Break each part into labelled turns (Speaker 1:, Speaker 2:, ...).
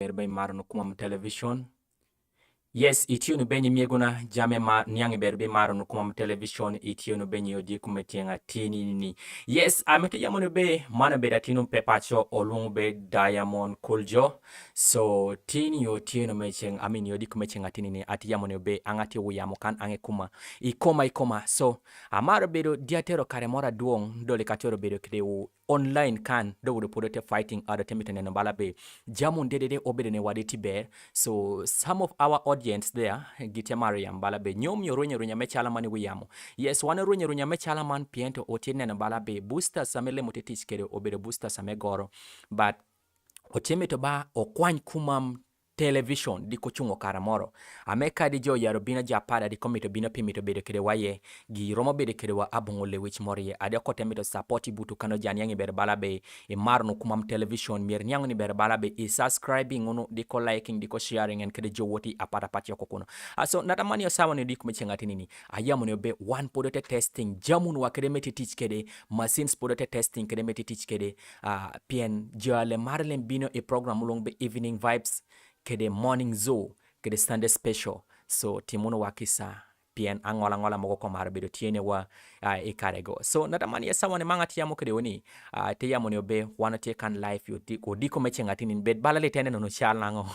Speaker 1: Berbe marno kumam television. Yes, itio no benye mieguna jame ma niangi berbe maro no kumam television itio no benye odi kumetienga tini ni. Yes, amete yamono be mana be datino pepacho olung be Diamond Kuljo. So tini yo tio no mecheng amini odi kumetienga tini ni ati yamono be angati uyamo kan ange kuma ikoma. So amaro bedo diatero karemora duong dole katero bedo kide online kan do would put fighting other temiten and balabe jamun dede obede waditi bear. So some of our audience there gite mariam balabe nyom ronya mechala mani wiyamo. Yes, wana ronya mechala man piento otine and balabe booster samele mutitich kede obede booster samegoro, but otime to ba okwany kumam television di kochungo karamoro ameka di jo yarobina japada di komito bino pimito bedo kede waye gi romo bedo kede wa abongo le wich morie ade ko temito support butu kano janyangi ber balabe e marno kumam television mier nyango ni ber balabe e subscribing uno di ko liking di ko sharing en kede jo woti apata pati yoko kuno aso natamani yo sawa ni di kumechengati nini ayamu ni be one podote testing jamun wa kede meti teach kede machines podote testing kede meti teach kede pien jale marlen bino e program ulong be evening vibes kede morning zoo kede Sunday special. So timuno wakisa pien angola moko komar bedo tiene wa ikarego. So natamani yesa wane mangati yamo kede woni te yamo ni obe wana te kan life yo diko meche ngati nin bed balale tene no chal nango.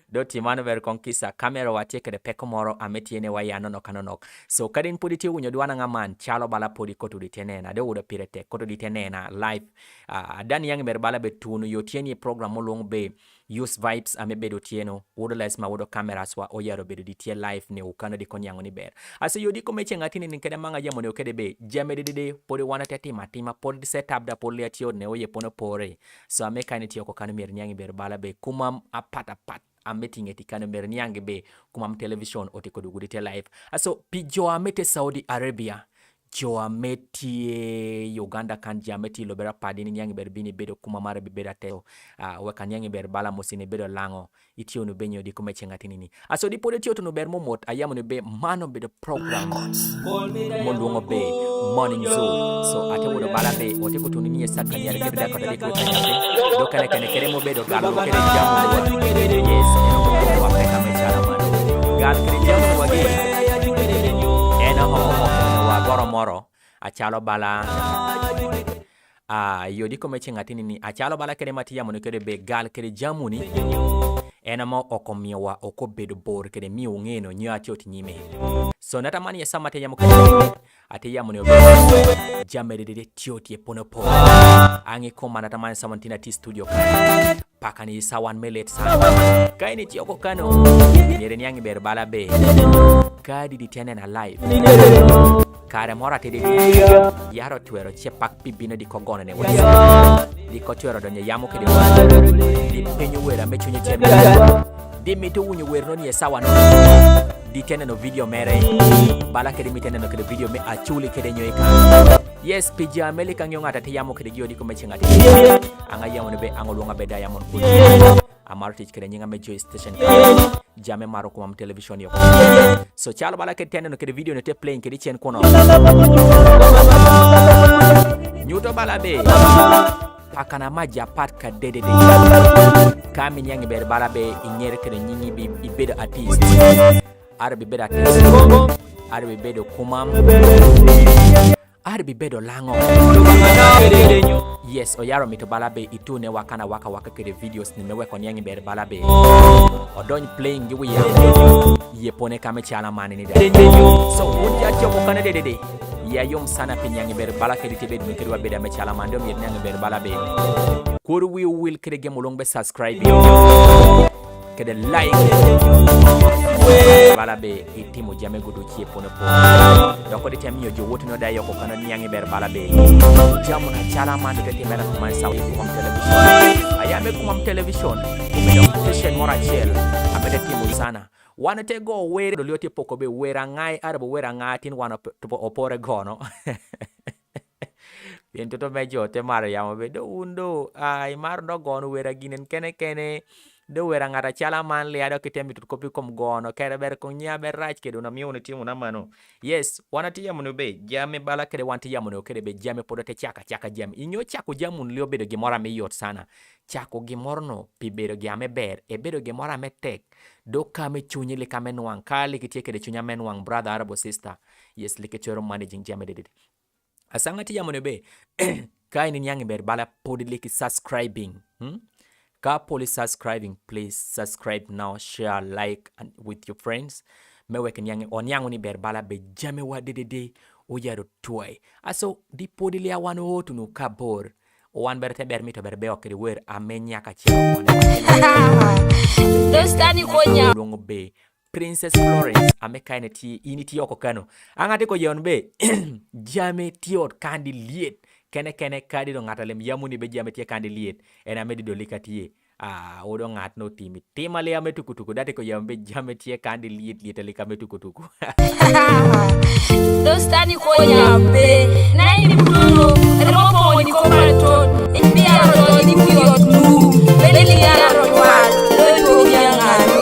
Speaker 1: Do timano ver konkisa kamera wa teke de peko moro ametiene wa ya nono kanonok. So kadin puditi unyo duwana ngaman chalo bala pudi koto ditenena de uda pirete koto ditenena live dani yang berbala betunu yotieni program molong be use vibes amebe do tieno wodo lesma wodo cameras wa oyaro be ditie live ne ukana di konyango ni ber ase yodi ko meche ngatini ni kede manga jamo ne okede be jame de podi wana tete matima podi setup da podi atio ne oye pono pore so ameka ni tioko kanu mer nyangi berbala be kumam apata pat ameting etikano mer nyangi be kumam television otiko dugudite live aso pijo amete Saudi Arabia jo ameti Uganda kan jameti lobera padini nyangi berbini bedo kumamare bibera teo weka nyangi berbala musine bedo lango itio no benyo di kumeche ngatini ni aso di pode tio no bermo mot ayamu no be mano bedo program molungo be morning zoo so ate wodo bala be ote ko tuni ni saka nyare kede ko de ko tanyate do kane kere mo bedo galo kede jamu yes ko afrika mechala mano gal kede jamu wagi ena ho goro moro achalo bala yodi ko meche ngatini ni achalo bala kede mati yamu kede be gal kede jamuni enamo okomiewa okobedo bor kede mi ungeno nyati otinyime so natamani ya samate yamu kede ate yamu ne jamere de tioti pono po angi koma natamani samantina ti studio kan pakani sawan melet sa kaini tioko kano nyere nyangi ber bala be kadi di tenen alive kare mora tede yaro tuero chepak pibino di kogone ne wesa di kotuero donye yamu kede di penyu wera mechunye cheme di mitu unyu werno ni sawa no di tenen no video mere bala kede mitenen no kede video me achuli kede nyoika yes pija amerika ngyonga tate yamu kede giodi ko mechenga anga yamu be angolunga be Diamond Kuljo amaro tich kede nyinga me joy station jame maro ko am television yo so chalo bala ke tenen no kede video ne te playing kede chen kono nyuto bala be akana maja pat ka dede kami nyangi ber bala be inyere kede nyingi bi ibedo artist arabi bedo artist arabi bedo kumam arabi bedo lango yes oyaro mito balabe itune wakana waka kede videos ni mewe kon yangi ber balabe odon playing gi wiya yepone kame chala mani ni de so wonja choko kana de ya yom sana pinyangi ber bala kede tebe mi kede wabeda me chala mando mi nyangi ber balabe kuru we will kede gemulong be subscribe kede like balabe itimo jame gudu chie pono po doko de temi yo wotu no da yoko kana nyangi ber balabe jamu na chala mando de temela kuma sawi kuma television ayame kuma television kumelo station mora chel amede timo sana wana te go were do liote poko be wera ngai arabo wera ngatin wana to opore gono Piento to mejo te mara yamo be do undo ai mar do gonu wera ginen kene do wera ngata chala man le ado kitemi to kopi kom gono kere ber ko nya ber rach kedo na miyo timu na mano yes wanati yamuno be jame bala kede wanti yamuno kede be jame podote chaka jame inyo chako jamun lio bedo gimora me yot sana chako gimorno pi bedo game ber e bedo gimora me tek do kame chunyi le kame nwang kali kitie kede chunya men wang brother arabo sister yes like choro managing jame dede asangati yamuno be kai ni nyangi ber bala podi like subscribing ka poli subscribing please subscribe now share like and with your friends meweke nyangi onyango ni ber bala be jame wa dede o yaro toy aso di podi le awano otu no kabor o wan berte ber mi to ber be okri wer amenya ka chiao dostani ko nya longo be Princess Florence ameka initi yoko kano angate ko yon be jame tiot kandi liet kene kadi do ngata lem yamuni be jame tie kandi liet ena medi do likatie odo ngat no timi timale ame tukutuku date ko yambe jame tie kandi liet lika me tukutuku dostani ko yambe nai bruno remo ni ko mato india ro ni kuyot nu beli ya ro wal do ya ngalo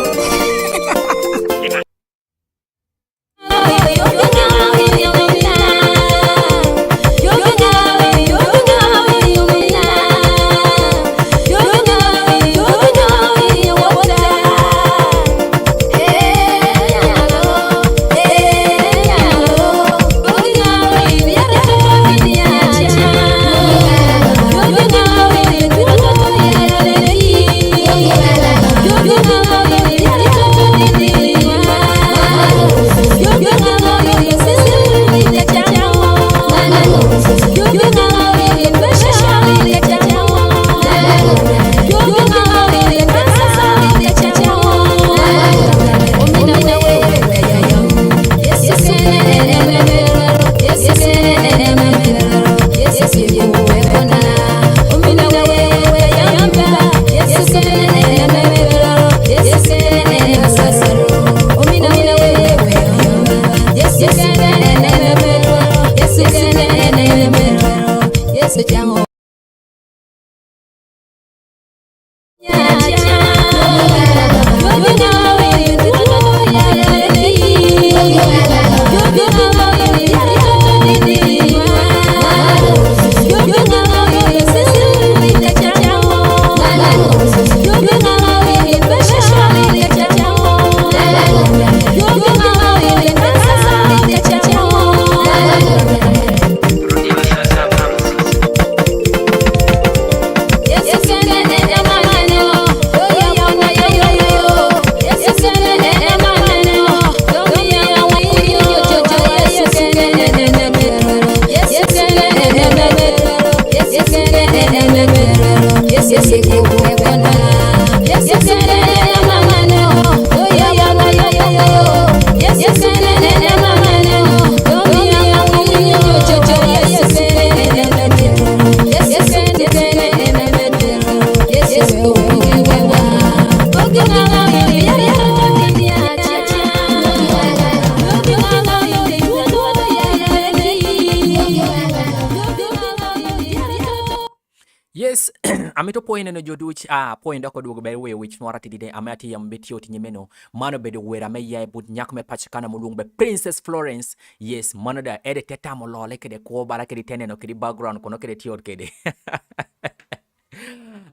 Speaker 1: Yes, amito point no joduch point ako dugo be we which nwara tidide amati yambeti oti nyemeno mano be de wera me yai but nyak me pachikana mulung be Princess Florence yes mano da ede teta mo lo leke de ko bara ke de teneno ke di background kono ke de tiot ke de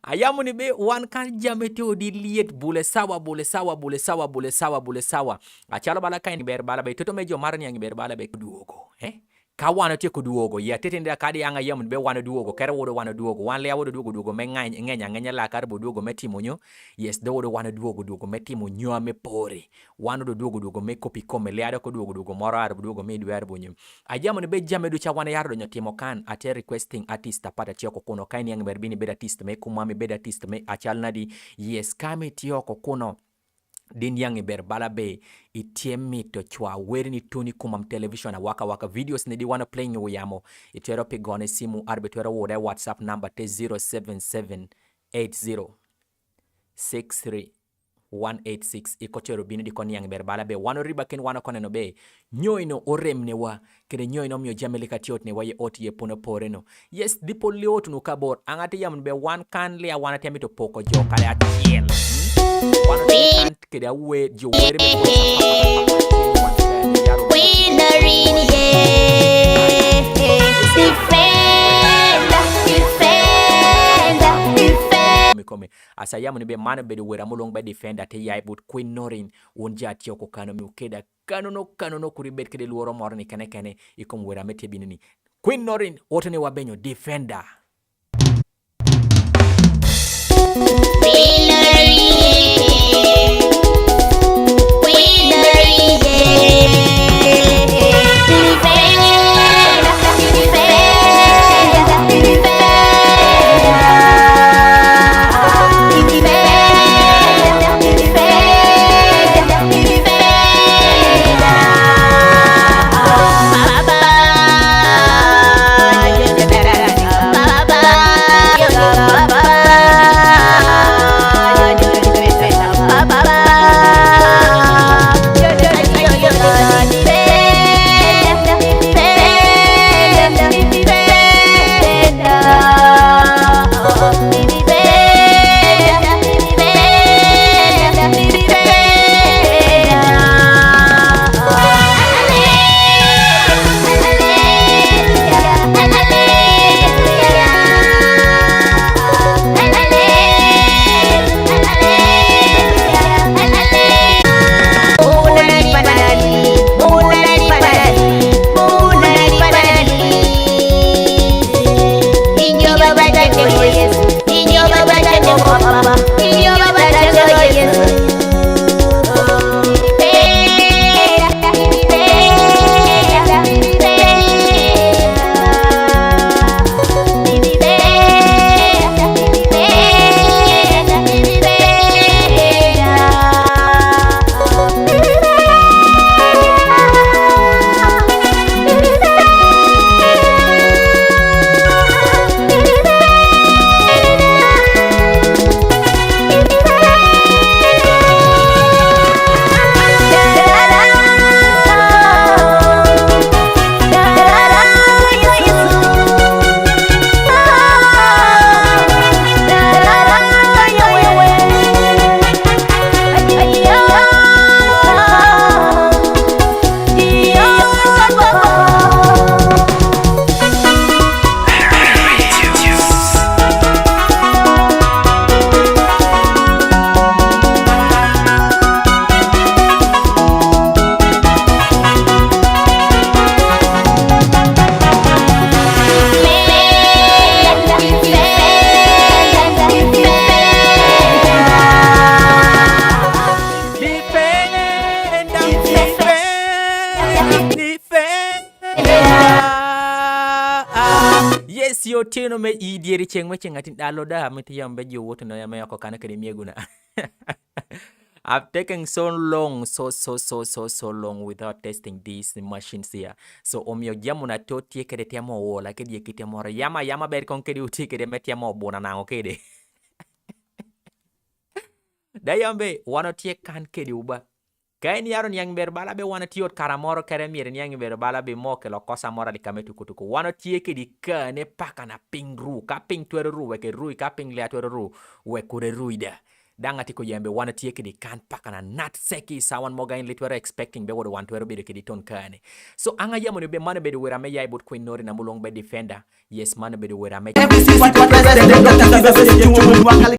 Speaker 1: ayamu ni be wan kan jameti odi liet bule sawa achalo bala kain ber bala be toto mejo marni yang ber bala be duogo ka wana tie kuduogo ya tetende kadi anga yamun be wana duogo kere wodo wana duogo wan le wodo duogo me ngenya la karbo duogo metimo nyo yes do wodo wana duogo metimo nyo ame pore wana do duogo me kopi kome le ado ko duogo moro arbo duogo me duar bonyo ajamun be jame du cha wana yardo nyotimo kan ate requesting artist apata tioko kono kaini yang berbini beda artist me kumami beda artist me achal nadi yes kame tioko kono din yang ber bala be itiemi to chwa weri ni tuni kumam television na waka videos ne di wana playing yo yamo itero pe gone simu arbe twero woda WhatsApp number te 0778063 ikotero bini di koni yang ber bala be wano riba ken wana kone no be nyoino oremne wa kede nyoino myo jamelika tiot ne waye oti ye puno poreno yes dipo liot no kabor angati yam be wan kan le wana temi to poko joka le atiel Wano tiye kan kede awe jo were me kome asayamu ni be mana be wera mulong be defender te yai but Queen Norin wonja tiyo ko kano mi ukeda kano no kuri bet kede luoro morni kene ikom wera mete binini Queen Norin wotone wabenyo defender Yes, yo tino me idieri cheng me cheng atin dalo da me tiyam be jo woto no ya me ko kana kede mieguna. I've taken so long long without testing these machines here. So omyo jamu na to tie kede tiamo wola kede kite mora yama ber kon kede uti kede metiamo bona nango kede. Dayambe wano tie kan kede uba. Kain yaron yang berbala be wana tiot karamoro kere mir yang berbala be moke lo kosa mora di kametu kutuku wano tie ke di ka ne paka na ping ru ka ping tuere ru weke ru ka ping le tuere ru we kure ruida danga tiko yambe wana tie ke di kan paka na nat seki sawan moga in litwere expecting be wodo wan tuere be ke di ton kane so anga yamo ne be mane be wera me yai bot Queen Nori na mulong be defender yes mane be wera me